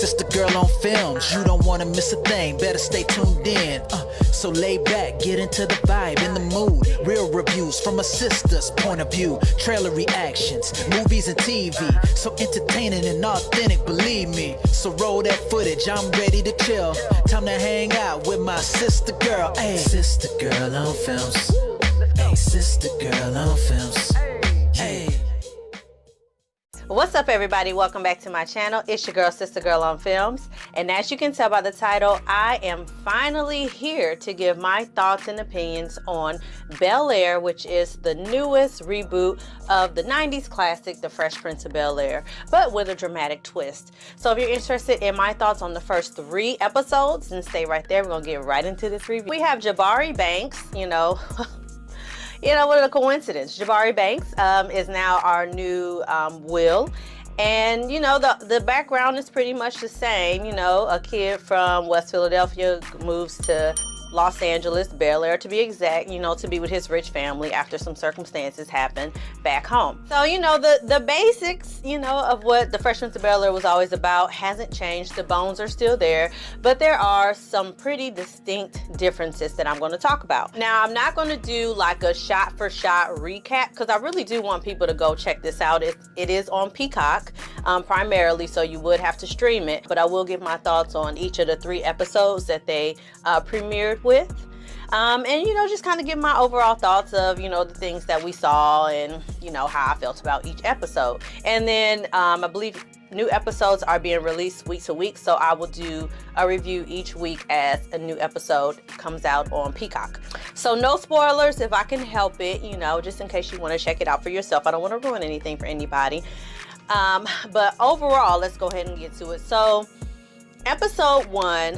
sister girl on films. You don't wanna miss a thing, better stay tuned in. So lay back, get into the vibe, in the mood. Real reviews from a sister's point of view. Trailer reactions, movies and TV. So entertaining and authentic, believe me. So roll that footage, I'm ready to chill. Time to hang out with my sister girl. Hey, sister girl on films. Hey, sister girl on films. Hey. What's up, everybody? Welcome back to my channel. It's your girl, Sister Girl on Films. And as you can tell by the title, I am finally here to give my thoughts and opinions on Bel-Air, which is the newest reboot of the 90s classic, The Fresh Prince of Bel-Air, but with a dramatic twist. So if you're interested in my thoughts on the first 3 episodes, then stay right there. We're going to get right into this review. We have Jabari Banks, what a coincidence. Jabari Banks is now our new Will. And, the background is pretty much the same. A kid from West Philadelphia moves to Los Angeles, Bel-Air to be exact, to be with his rich family after some circumstances happen back home. So, the basics, of what The Fresh Prince of Bel-Air was always about hasn't changed. The bones are still there, but there are some pretty distinct differences that I'm going to talk about. Now, I'm not going to do like a shot-for-shot recap because I really do want people to go check this out. It is on Peacock primarily, so you would have to stream it, but I will give my thoughts on each of the 3 episodes that they premiered with, and just kind of give my overall thoughts of the things that we saw and how I felt about each episode. And then I believe new episodes are being released week to week, so I will do a review each week as a new episode comes out on Peacock. So no spoilers if I can help it, just in case you want to check it out for yourself. I don't want to ruin anything for anybody, but overall, let's go ahead and get to it. So Episode 1,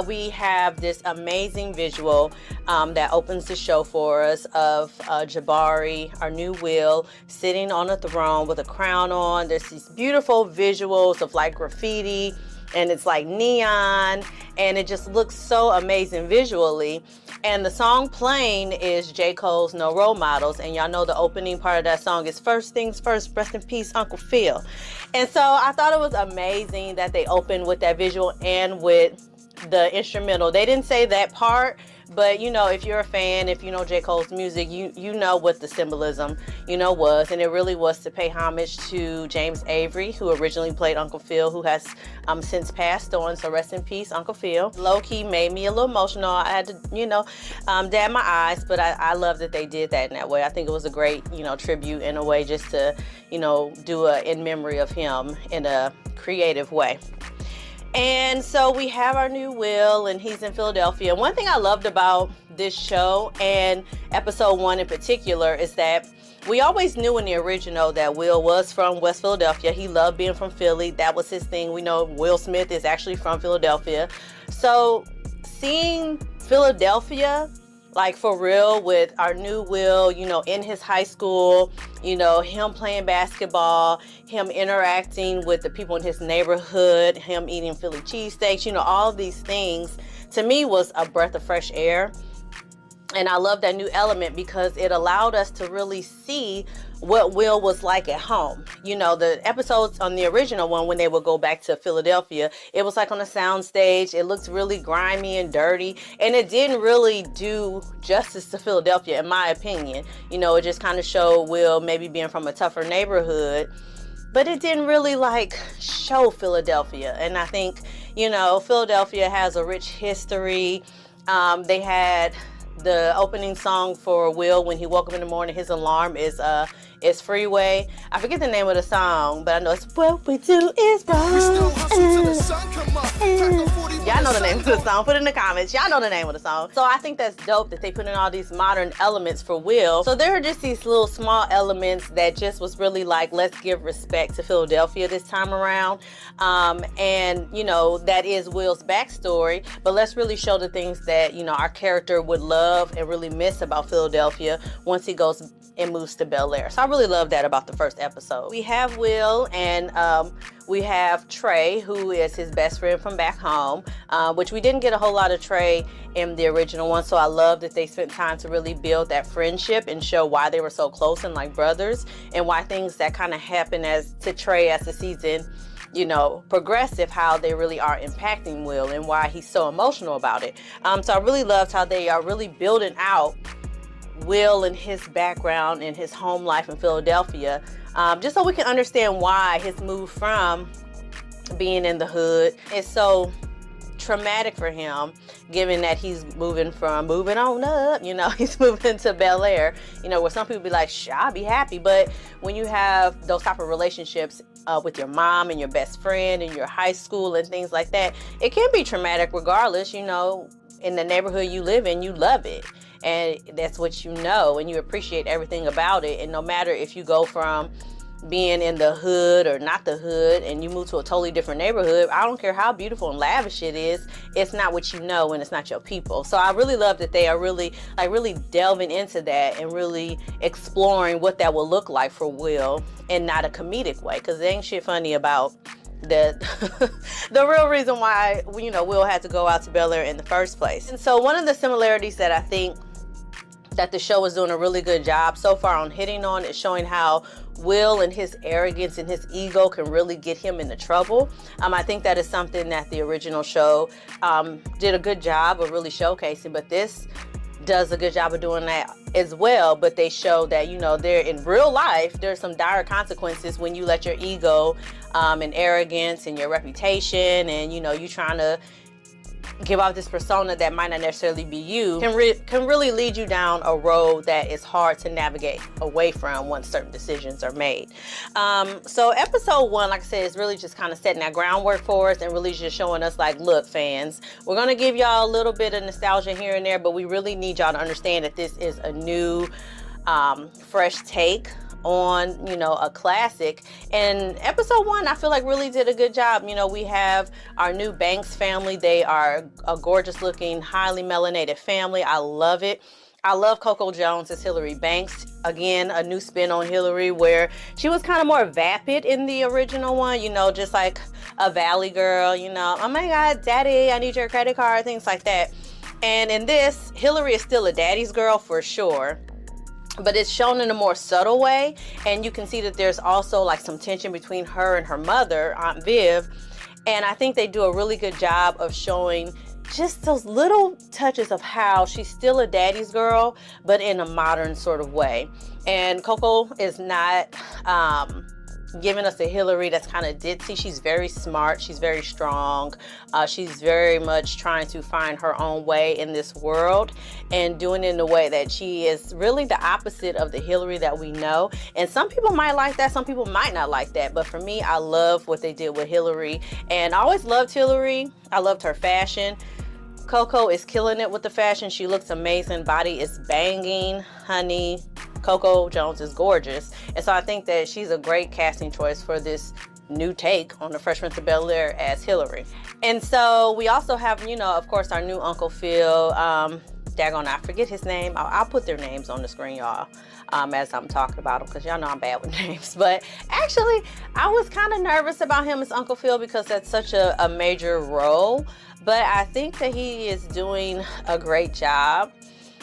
we have this amazing visual that opens the show for us of Jabari, our new Will, sitting on a throne with a crown on. There's these beautiful visuals of like graffiti, and it's like neon, and it just looks so amazing visually. And the song playing is J. Cole's No Role Models, and y'all know the opening part of that song is First Things First, Rest in Peace, Uncle Phil. And so I thought it was amazing that they opened with that visual and with the instrumental. They didn't say that part, but if you're a fan, if you know J. Cole's music, you know what the symbolism, was. And it really was to pay homage to James Avery, who originally played Uncle Phil, who has since passed on. So rest in peace, Uncle Phil. Low-key made me a little emotional. I had to, dab my eyes, but I love that they did that in that way. I think it was a great, tribute in a way, just to, do a in memory of him in a creative way. And so we have our new Will, and he's in Philadelphia. One thing I loved about this show, and episode 1 in particular, is that we always knew in the original that Will was from West Philadelphia. He loved being from Philly. That was his thing. We know Will Smith is actually from Philadelphia. So seeing Philadelphia, like for real, with our new Will, in his high school, him playing basketball, him interacting with the people in his neighborhood, him eating Philly cheesesteaks, all of these things, to me was a breath of fresh air. And I love that new element because it allowed us to really see what Will was like at home. The episodes on the original one, when they would go back to Philadelphia, it was like on a sound stage. It looked really grimy and dirty, and it didn't really do justice to Philadelphia, in my opinion. It just kind of showed Will maybe being from a tougher neighborhood, but it didn't really show Philadelphia. And I think, Philadelphia has a rich history. They had the opening song for Will when he woke up in the morning. His alarm is Freeway. I forget the name of the song, but I know it's What We Do Is Wrong. Y'all know the name of the song. Put it in the comments. Y'all know the name of the song. So I think that's dope that they put in all these modern elements for Will. So there are just these little small elements that just was really like, let's give respect to Philadelphia this time around. And that is Will's backstory, but let's really show the things that, our character would love and really miss about Philadelphia once he goes and moves to Bel-Air. So I really love that about the first episode. We have Will, and we have Trey, who is his best friend from back home, which we didn't get a whole lot of Trey in the original one. So I love that they spent time to really build that friendship and show why they were so close and like brothers, and why things that kind of happened to Trey as the season progressive, how they really are impacting Will and why he's so emotional about it. So I really loved how they are really building out Will and his background and his home life in Philadelphia, just so we can understand why his move from being in the hood is so traumatic for him, given that he's moving on up, he's moving to Bel-Air, where some people be like, I'll be happy. But when you have those type of relationships with your mom and your best friend and your high school and things like that, it can be traumatic regardless. In the neighborhood you live in, you love it. And that's what and you appreciate everything about it. And no matter if you go from being in the hood or not the hood and you move to a totally different neighborhood, I don't care how beautiful and lavish it is, it's not what you know and it's not your people. So I really love that they are really delving into that and really exploring what that will look like for Will, and not a comedic way, because there ain't shit funny about the real reason why Will had to go out to Bel-Air in the first place. And so one of the similarities that I think that the show is doing a really good job so far on hitting on is showing how Will and his arrogance and his ego can really get him into trouble. I think that is something that the original show did a good job of really showcasing, but this does a good job of doing that as well. But they show that there in real life there's some dire consequences when you let your ego and arrogance and your reputation and you trying to give off this persona that might not necessarily be you can really lead you down a road that is hard to navigate away from once certain decisions are made. So episode 1, like I said, is really just kind of setting that groundwork for us and really just showing us like, look, fans, we're going to give y'all a little bit of nostalgia here and there, but we really need y'all to understand that this is a new fresh take on a classic. And episode 1, I feel like really did a good job. We have our new Banks family. They are a gorgeous looking, highly melanated family. I love it. I love Coco Jones as Hillary Banks. Again, a new spin on Hillary, where she was kind of more vapid in the original one, just like a valley girl, oh my God, daddy, I need your credit card, things like that. And in this, Hillary is still a daddy's girl for sure, but it's shown in a more subtle way, and you can see that there's also like some tension between her and her mother, Aunt Viv, and I think they do a really good job of showing just those little touches of how she's still a daddy's girl, but in a modern sort of way. And Coco is not giving us a Hillary that's kind of ditzy. She's very smart. She's very strong. She's very much trying to find her own way in this world and doing it in a way that she is really the opposite of the Hillary that we know. And some people might like that. Some people might not like that. But for me, I love what they did with Hillary. And I always loved Hillary. I loved her fashion. Coco is killing it with the fashion. She looks amazing. Body is banging, honey. Coco Jones is gorgeous. And so I think that she's a great casting choice for this new take on the Fresh Prince of Bel-Air as Hillary. And so we also have, of course, our new Uncle Phil. Daggone, I forget his name. I'll put their names on the screen, y'all, as I'm talking about them, because y'all know I'm bad with names. But actually, I was kind of nervous about him as Uncle Phil because that's such a major role. But I think that he is doing a great job.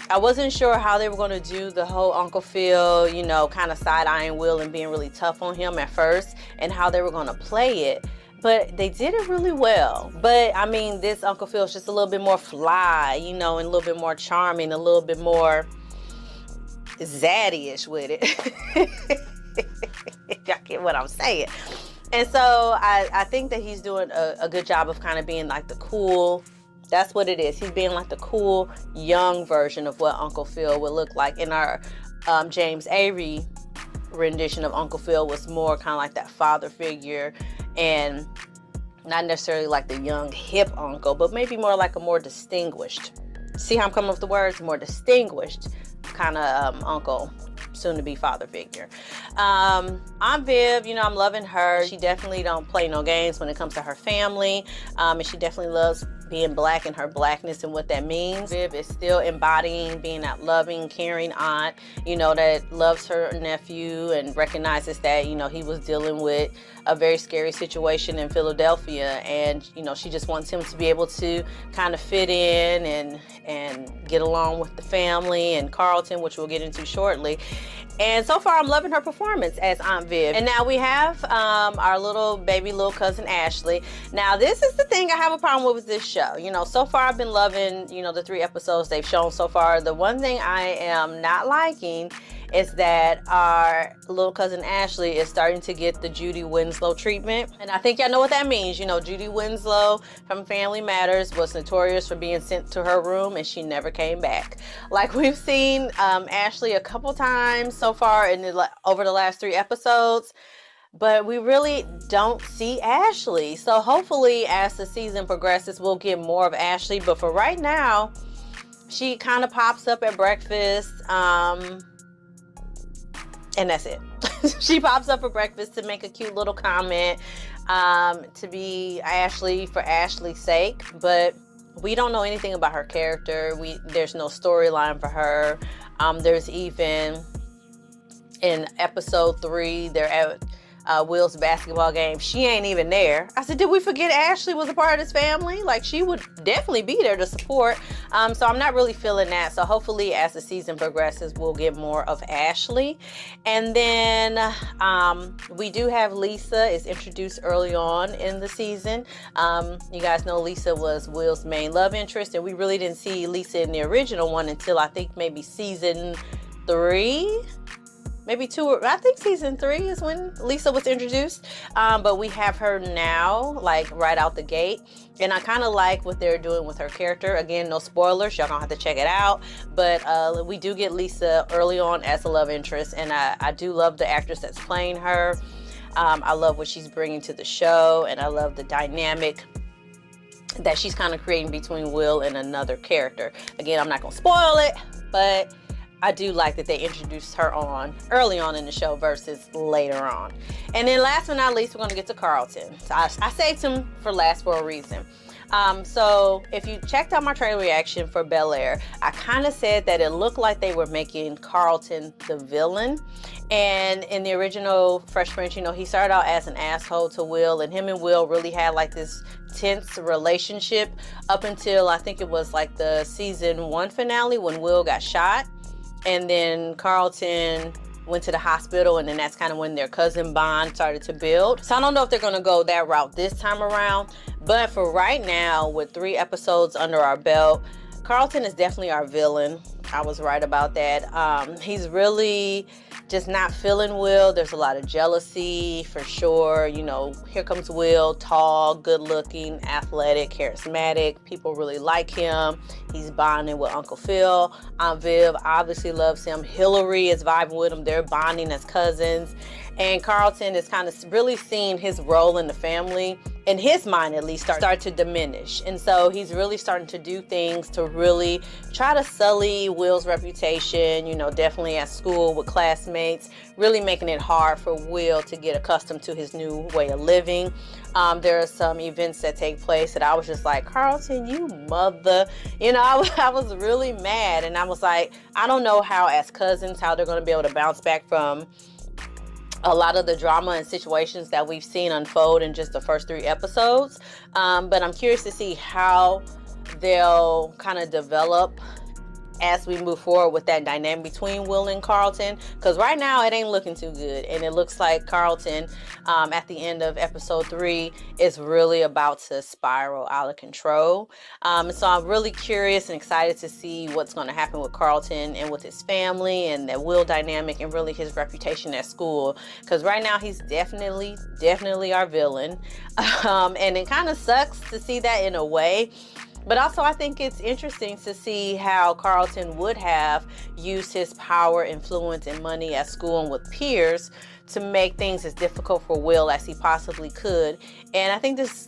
I wasn't sure how they were going to do the whole Uncle Phil, kind of side-eyeing Will and being really tough on him at first, and how they were going to play it. But they did it really well. But I mean, this Uncle Phil is just a little bit more fly, and a little bit more charming, a little bit more zaddy-ish with it. Y'all get what I'm saying. And so I think that he's doing a good job of kind of being like the cool, that's what it is. He's being like the cool, young version of what Uncle Phil would look like. In our James Avery rendition of Uncle Phil was more kind of like that father figure, and not necessarily like the young, hip uncle, but maybe more like a more distinguished. See how I'm coming up with the words? More distinguished kind of uncle, soon to be father figure. Aunt Viv, I'm loving her. She definitely don't play no games when it comes to her family, and she definitely loves being black and her blackness and what that means. Viv is still embodying being that loving, caring aunt, that loves her nephew and recognizes that, he was dealing with a very scary situation in Philadelphia, and you know, she just wants him to be able to kind of fit in and get along with the family and Carlton, which we'll get into shortly. And so far, I'm loving her performance as Aunt Viv. And now we have our little cousin Ashley. Now, this is the thing I have a problem with this show. You know, so far I've been loving, you know, the 3 episodes they've shown so far. The one thing I am not liking is that our little cousin Ashley is starting to get the Judy Winslow treatment. And I think y'all know what that means. You know, Judy Winslow from Family Matters was notorious for being sent to her room and she never came back. Like, we've seen Ashley a couple times so far over the last 3 episodes, but we really don't see Ashley. So hopefully as the season progresses, we'll get more of Ashley. But for right now, she kind of pops up at breakfast, and that's it. She pops up for breakfast to make a cute little comment, to be Ashley for Ashley's sake, but we don't know anything about her character. There's no storyline for her. There's even in episode 3, they're at Will's basketball game. She ain't even there. I said, did we forget Ashley was a part of this family? Like, she would definitely be there to support. So I'm not really feeling that. So hopefully as the season progresses, we'll get more of Ashley. And then we do have Lisa is introduced early on in the season. You guys know Lisa was Will's main love interest, and we really didn't see Lisa in the original one until I think maybe season 3. Maybe 2, I think season 3 is when Lisa was introduced. But we have her now, like right out the gate. And I kind of like what they're doing with her character. Again, no spoilers, y'all gonna have to check it out. But we do get Lisa early on as a love interest. And I do love the actress that's playing her. I love what she's bringing to the show. And I love the dynamic that she's kind of creating between Will and another character. Again, I'm not gonna spoil it, but I do like that they introduced her on early on in the show versus later on. And then last but not least, we're gonna get to Carlton. So I saved him for last for a reason. So if you checked out my trailer reaction for Bel-Air, I kind of said that it looked like they were making Carlton the villain. And in the original Fresh Prince, you know, he started out as an asshole to Will, and him and Will really had like this tense relationship up until I think it was like the season 1 finale when Will got shot. And then Carlton went to the hospital, and then that's kind of when their cousin bond started to build. So I don't know if they're going to go that route this time around. But for right now, with 3 episodes under our belt, Carlton is definitely our villain. I was right about that. He's really just not feeling Will. There's a lot of jealousy for sure. You know, here comes Will, tall, good looking, athletic, charismatic. People really like him. He's bonding with Uncle Phil. Aunt Viv obviously loves him. Hillary is vibing with him. They're bonding as cousins. And Carlton is kind of really seeing his role in the family, in his mind at least, start to diminish. And so he's really starting to do things to really try to sully Will's reputation, you know, definitely at school with classmates, really making it hard for Will to get accustomed to his new way of living. There are some events that take place that I was just like, Carlton, you mother, you know, I was really mad. And I was like, I don't know how as cousins, how they're going to be able to bounce back from a lot of the drama and situations that we've seen unfold in just the first 3 episodes. But I'm curious to see how they'll kind of develop as we move forward with that dynamic between Will and Carlton, because right now it ain't looking too good, and it looks like Carlton at the end of episode 3 is really about to spiral out of control. So I'm really curious and excited to see what's going to happen with Carlton and with his family and that Will dynamic and really his reputation at school, because right now he's definitely our villain. And it kind of sucks to see that in a way. But also I think it's interesting to see how Carlton would have used his power, influence, and money at school and with peers to make things as difficult for Will as he possibly could. And I think this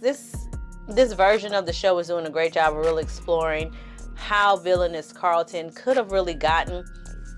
version of the show is doing a great job of really exploring how villainous Carlton could have really gotten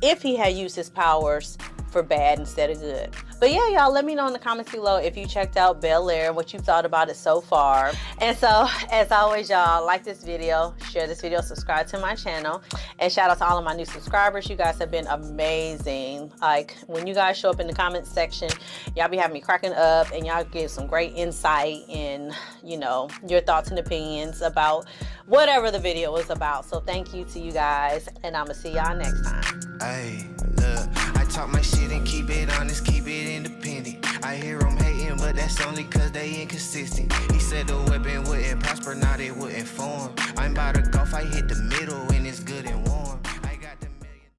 if he had used his powers for bad instead of good. But yeah, y'all, let me know in the comments below if you checked out Bel-Air and what you thought about it so far. And so, as always, y'all, like this video, share this video, subscribe to my channel, and shout out to all of my new subscribers. You guys have been amazing. Like, when you guys show up in the comments section, y'all be having me cracking up, and y'all give some great insight in, you know, your thoughts and opinions about whatever the video was about. So thank you to you guys, and I'm gonna see y'all next time. Hey, look, I talk my shit and keep it honest, keep it independent. I hear them hating, but that's only cause they inconsistent. He said the weapon wouldn't prosper, now they wouldn't form. I'm about to golf, I hit the middle.